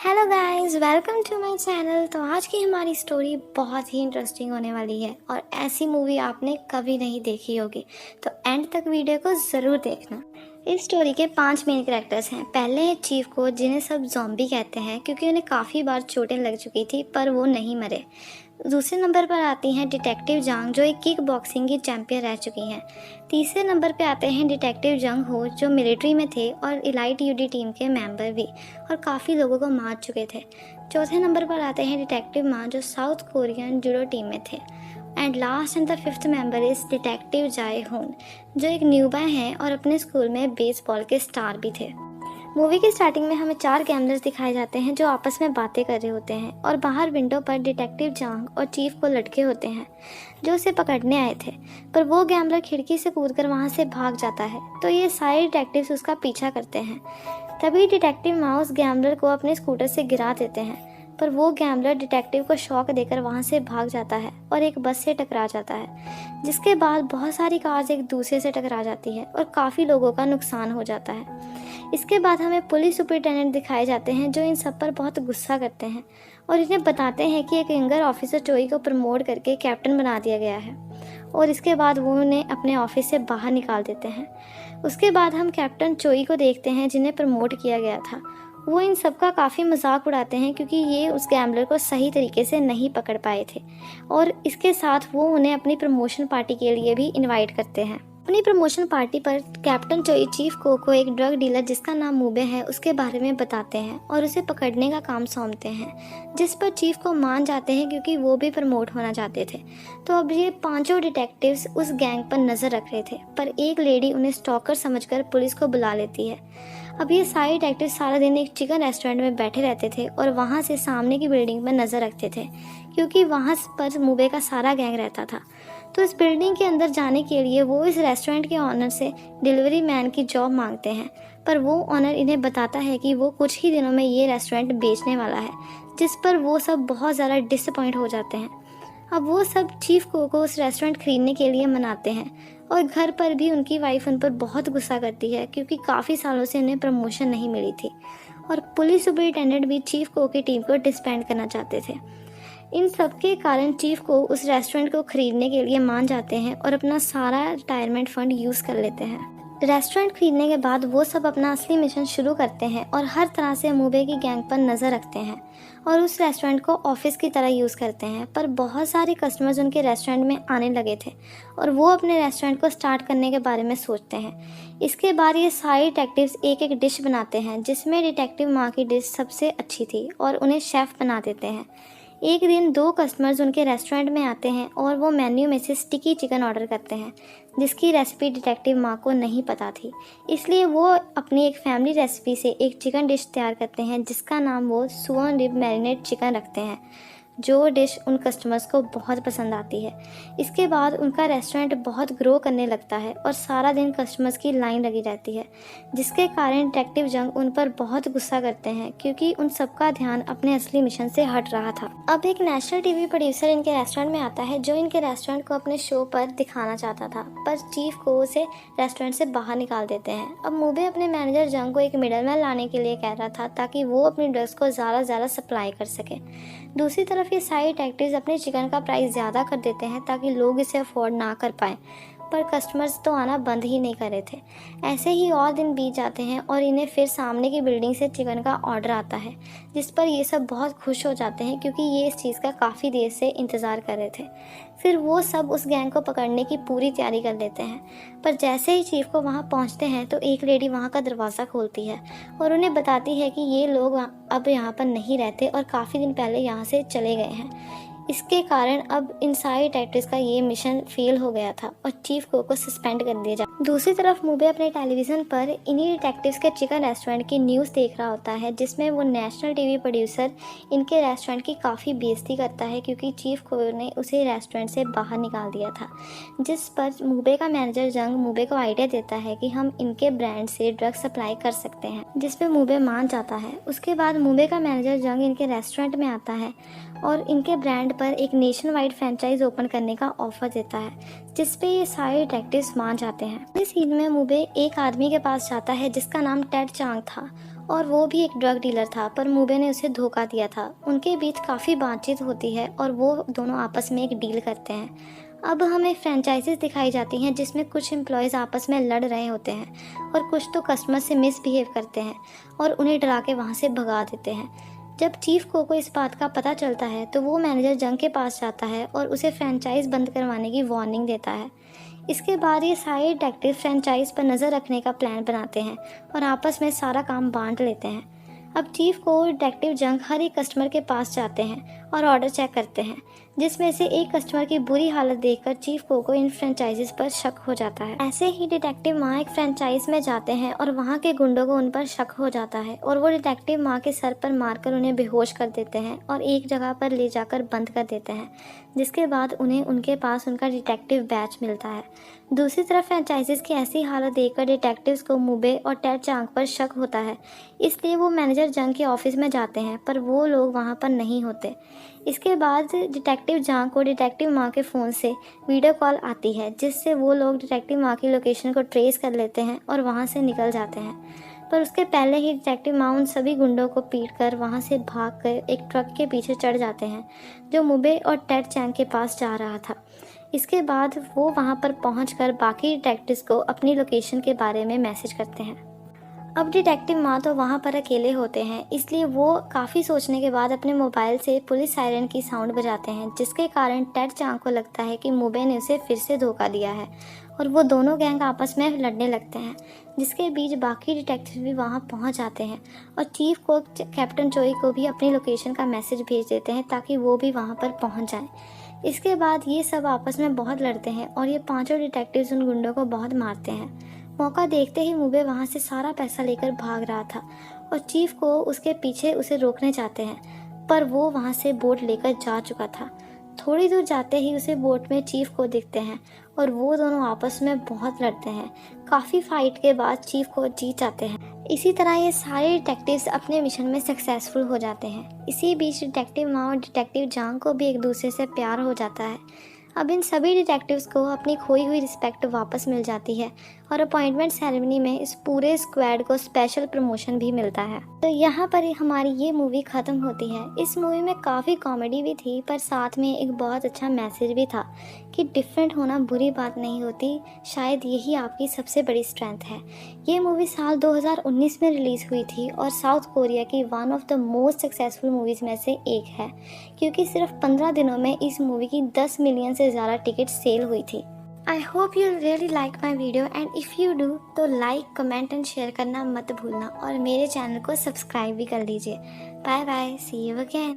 Hello guys, welcome to my channel. तो आज की हमारी स्टोरी बहुत ही इंटरेस्टिंग होने वाली है और ऐसी मूवी आपने कभी नहीं देखी होगी, तो एंड तक वीडियो को ज़रूर देखना। इस स्टोरी के 5 मेन कैरेक्टर्स हैं। पहले है चीफ को, जिन्हें सब ज़ॉम्बी कहते हैं क्योंकि उन्हें काफ़ी बार चोटें लग चुकी थी पर वो नहीं मरे। दूसरे नंबर पर आती हैं डिटेक्टिव जांग, जो एक किक बॉक्सिंग की चैंपियन रह चुकी हैं। तीसरे नंबर पे आते हैं डिटेक्टिव जंग हो, जो मिलिट्री में थे और इलाइट यूडी टीम के मेंबर भी, और काफ़ी लोगों को मार चुके थे। चौथे नंबर पर आते हैं डिटेक्टिव मा, जो साउथ कोरियन जूडो टीम में थे। And last and the fifth member is detective जाए होन, जो एक न्यूबॉय हैं और अपने स्कूल में बेसबॉल के स्टार भी थे। मूवी की स्टार्टिंग में हमें 4 गैमलर्स दिखाए जाते हैं जो आपस में बातें कर रहे होते हैं, और बाहर विंडो पर डिटेक्टिव जांग और चीफ को लटके होते हैं जो उसे पकड़ने आए थे। पर वो गैमलर खिड़की से कूदकर वहाँ से भाग जाता है, तो ये सारे डिटेक्टिव्स उसका पीछा करते हैं। तभी डिटेक्टिव माउस गैमलर को अपने स्कूटर से गिरा देते हैं, पर वो गैमलर डिटेक्टिव को शॉक देकर वहाँ से भाग जाता है और एक बस से टकरा जाता है, जिसके बाद बहुत सारी कार्स एक दूसरे से टकरा जाती है और काफ़ी लोगों का नुकसान हो जाता है। इसके बाद हमें पुलिस सुपरिटेंडेंट दिखाए जाते हैं जो इन सब पर बहुत गुस्सा करते हैं और इन्हें बताते हैं कि एक यंगर ऑफिसर चोई को प्रमोट करके कैप्टन बना दिया गया है, और इसके बाद वो उन्हें अपने ऑफिस से बाहर निकाल देते हैं। उसके बाद हम कैप्टन चोई को देखते हैं जिन्हें प्रमोट किया गया था। वो इन सब का काफ़ी मजाक उड़ाते हैं क्योंकि ये उस गैम्बलर को सही तरीके से नहीं पकड़ पाए थे, और इसके साथ वो उन्हें अपनी प्रमोशन पार्टी के लिए भी इनवाइट करते हैं। अपनी प्रमोशन पार्टी पर कैप्टन चोई चीफ को एक ड्रग डीलर जिसका नाम मूबे है उसके बारे में बताते हैं और उसे पकड़ने का काम सौंपते हैं, जिस पर चीफ को मान जाते हैं क्योंकि वो भी प्रमोट होना चाहते थे। तो अब ये पांचों डिटेक्टिव्स उस गैंग पर नज़र रख रहे थे, पर एक लेडी उन्हें स्टॉकर समझकर पुलिस को बुला लेती है। अब ये सारे डिटेक्टिव सारा दिन एक चिकन रेस्टोरेंट में बैठे रहते थे और वहाँ से सामने की बिल्डिंग पर नज़र रखते थे क्योंकि वहाँ पर मूबे का सारा गैंग रहता था। तो इस बिल्डिंग के अंदर जाने के लिए वो इस रेस्टोरेंट के ऑनर से डिलीवरी मैन की जॉब मांगते हैं, पर वो ऑनर इन्हें बताता है कि वो कुछ ही दिनों में ये रेस्टोरेंट बेचने वाला है, जिस पर वो सब बहुत ज़्यादा डिसअपॉइंट हो जाते हैं। अब वो सब चीफ को उस रेस्टोरेंट खरीदने के लिए मनाते हैं, और घर पर भी उनकी वाइफ उन पर बहुत गुस्सा करती है क्योंकि काफ़ी सालों से उन्हें प्रमोशन नहीं मिली थी, और पुलिस सुपरिटेंडेंट भी चीफ को की टीम को डिसबैंड करना चाहते थे। इन सब के कारण चीफ को उस रेस्टोरेंट को खरीदने के लिए मान जाते हैं और अपना सारा रिटायरमेंट फंड यूज़ कर लेते हैं। रेस्टोरेंट खरीदने के बाद वो सब अपना असली मिशन शुरू करते हैं और हर तरह से मूबे की गैंग पर नज़र रखते हैं और उस रेस्टोरेंट को ऑफिस की तरह यूज़ करते हैं। पर बहुत सारे कस्टमर्स उनके रेस्टोरेंट में आने लगे थे और वो अपने रेस्टोरेंट को स्टार्ट करने के बारे में सोचते हैं। इसके बाद ये सारे डिटेक्टिव्स एक एक डिश बनाते हैं, जिसमें डिटेक्टिव माँ की डिश सबसे अच्छी थी और उन्हें शेफ़ बना देते हैं। एक दिन 2 कस्टमर्स उनके रेस्टोरेंट में आते हैं और वो मेन्यू में से स्टिकी चिकन ऑर्डर करते हैं, जिसकी रेसिपी डिटेक्टिव माँ को नहीं पता थी। इसलिए वो अपनी एक फैमिली रेसिपी से एक चिकन डिश तैयार करते हैं जिसका नाम वो सुअन रिब मैरिनेट चिकन रखते हैं, जो डिश उन कस्टमर्स को बहुत पसंद आती है। इसके बाद उनका रेस्टोरेंट बहुत ग्रो करने लगता है और सारा दिन कस्टमर्स की लाइन लगी रहती है, जिसके कारण डिटेक्टिव जंग उन पर बहुत गुस्सा करते हैं क्योंकि उन सबका ध्यान अपने असली मिशन से हट रहा था। अब एक नेशनल टीवी प्रोड्यूसर इनके रेस्टोरेंट में आता है जो इनके रेस्टोरेंट को अपने शो पर दिखाना चाहता था, पर चीफ को उसे रेस्टोरेंट से बाहर निकाल देते हैं। अब मूबे अपने मैनेजर जंग को एक मिडलमैन लाने के लिए कह रहा था ताकि वो अपनी ड्रग्स को ज़्यादा से ज़्यादा सप्लाई कर सके। दूसरी तरफ ये सारे डिटेक्टिव्स अपने चिकन का प्राइस ज़्यादा कर देते हैं ताकि लोग इसे अफोर्ड ना कर पाएँ, पर कस्टमर्स तो आना बंद ही नहीं कर रहे थे। ऐसे ही और दिन बीत जाते हैं और इन्हें फिर सामने की बिल्डिंग से चिकन का ऑर्डर आता है, जिस पर ये सब बहुत खुश हो जाते हैं क्योंकि ये इस चीज़ का काफ़ी देर से इंतज़ार कर रहे थे। फिर वो सब उस गैंग को पकड़ने की पूरी तैयारी कर लेते हैं, पर जैसे ही चीफ को वहाँ पहुँचते हैं तो एक लेडी वहाँ का दरवाज़ा खोलती है और उन्हें बताती है कि ये लोग अब यहाँ पर नहीं रहते और काफ़ी दिन पहले यहाँ से चले गए हैं। इसके कारण अब इन सारे डिटेक्टिव्स का ये मिशन फेल हो गया था और चीफ को सस्पेंड कर दिया जाए। दूसरी तरफ मूबे अपने टेलीविज़न पर इन्हीं डिटेक्टिव्स के चिकन रेस्टोरेंट की न्यूज़ देख रहा होता है, जिसमें वो नेशनल टीवी प्रोड्यूसर इनके रेस्टोरेंट की काफ़ी बेइज्जती करता है क्योंकि चीफ को ने उसे रेस्टोरेंट से बाहर निकाल दिया था। जिस पर मूबे का मैनेजर जंग मूबे को आइडिया देता है कि हम इनके ब्रांड से ड्रग सप्लाई कर सकते हैं, जिस पर मूबे मान जाता है। उसके बाद मूबे का मैनेजर जंग इनके रेस्टोरेंट में आता है और इनके ब्रांड पर एक नेशन वाइड फ्रेंचाइज ओपन करने का ऑफर देता है, जिस पे ये सारे डिटेक्टिव्स मान जाते हैं। इस सीन में मूबे एक आदमी के पास जाता है जिसका नाम टेड चांग था और वो भी एक ड्रग डीलर था, पर मुबे ने उसे धोखा दिया था। उनके बीच काफ़ी बातचीत होती है और वो दोनों आपस में एक डील करते हैं। अब हमें फ्रेंचाइजीज दिखाई जाती हैं जिसमें कुछ एम्प्लॉयज़ आपस में लड़ रहे होते हैं और कुछ तो कस्टमर से मिसबिहेव करते हैं और उन्हें डरा के वहाँ से भगा देते हैं। जब चीफ को इस बात का पता चलता है तो वो मैनेजर जंग के पास जाता है और उसे फ्रेंचाइज बंद करवाने की वार्निंग देता है। इसके बाद ये सारे डिटेक्टिव फ्रेंचाइज पर नज़र रखने का प्लान बनाते हैं और आपस में सारा काम बांट लेते हैं। अब चीफ को डिटेक्टिव जंग हर एक कस्टमर के पास जाते हैं और ऑर्डर चेक करते हैं, जिसमें से एक कस्टमर की बुरी हालत देखकर चीफ को इन फ्रेंचाइजीज पर शक हो जाता है। ऐसे ही डिटेक्टिव माँ एक फ्रेंचाइज में जाते हैं और वहाँ के गुंडों को उन पर शक हो जाता है और वो डिटेक्टिव माँ के सर पर मारकर उन्हें बेहोश कर देते हैं और एक जगह पर ले जाकर बंद कर देते हैं, जिसके बाद उन्हें उनके पास उनका डिटेक्टिव बैच मिलता है। दूसरी तरफ फ्रेंचाइजीज की ऐसी हालत देखकर डिटेक्टिव्स को मुबे और टेड चांग पर शक होता है, इसलिए वो मैनेजर जंग के ऑफिस में जाते हैं, पर वो लोग वहाँ पर नहीं होते। इसके बाद डिटेक्टिव जांग को डिटेक्टिव माँ के फ़ोन से वीडियो कॉल आती है, जिससे वो लोग डिटेक्टिव माँ की लोकेशन को ट्रेस कर लेते हैं और वहाँ से निकल जाते हैं। पर उसके पहले ही डिटेक्टिव माँ उन सभी गुंडों को पीटकर वहाँ से भागकर एक ट्रक के पीछे चढ़ जाते हैं जो मुबे और टेड चैंग के पास जा रहा था। इसके बाद वो वहाँ पर पहुँचकर बाकी डिटेक्टिव्स को अपनी लोकेशन के बारे में मैसेज करते हैं। अब डिटेक्टिव माँ तो वहाँ पर अकेले होते हैं, इसलिए वो काफ़ी सोचने के बाद अपने मोबाइल से पुलिस सायरन की साउंड बजाते हैं, जिसके कारण टेड चांग को लगता है कि मुबे ने उसे फिर से धोखा दिया है और वो दोनों गैंग आपस में लड़ने लगते हैं, जिसके बीच बाकी डिटेक्टिव भी वहाँ पहुँच जाते हैं और चीफ को कैप्टन चोई को भी अपनी लोकेशन का मैसेज भेज देते हैं ताकि वो भी वहाँ पर पहुँच जाएँ। इसके बाद ये सब आपस में बहुत लड़ते हैं और ये पाँचों डिटेक्टिव्स उन गुंडों को बहुत मारते हैं। मौका देखते ही मुबे वहाँ से सारा पैसा लेकर भाग रहा था और चीफ को उसके पीछे उसे रोकने चाहते हैं, पर वो वहाँ से बोट लेकर जा चुका था। थोड़ी दूर जाते ही उसे बोट में चीफ को दिखते हैं और वो दोनों आपस में बहुत लड़ते हैं। काफ़ी फाइट के बाद चीफ को जीत जाते हैं। इसी तरह ये सारे डिटेक्टिव्स अपने मिशन में सक्सेसफुल हो जाते हैं। इसी बीच डिटेक्टिव माँ और डिटेक्टिव जांग को भी एक दूसरे से प्यार हो जाता है। अब इन सभी डिटेक्टिव्स को अपनी खोई हुई रिस्पेक्ट वापस मिल जाती है और अपॉइंटमेंट सेरेमनी में इस पूरे स्क्वाड को स्पेशल प्रमोशन भी मिलता है। तो यहाँ पर हमारी ये मूवी ख़त्म होती है। इस मूवी में काफ़ी कॉमेडी भी थी, पर साथ में एक बहुत अच्छा मैसेज भी था कि डिफरेंट होना बुरी बात नहीं होती, शायद यही आपकी सबसे बड़ी स्ट्रेंथ है। ये मूवी साल 2019 में रिलीज़ हुई थी और साउथ कोरिया की one of the most successful movies में से एक है, क्योंकि सिर्फ 15 दिनों में इस मूवी की 10 मिलियन से ज़्यादा टिकट सेल हुई थी। I hope you really like my video and if you do तो लाइक, कमेंट एंड शेयर करना मत भूलना और मेरे चैनल को सब्सक्राइब भी कर लीजिए। Bye bye, see you again.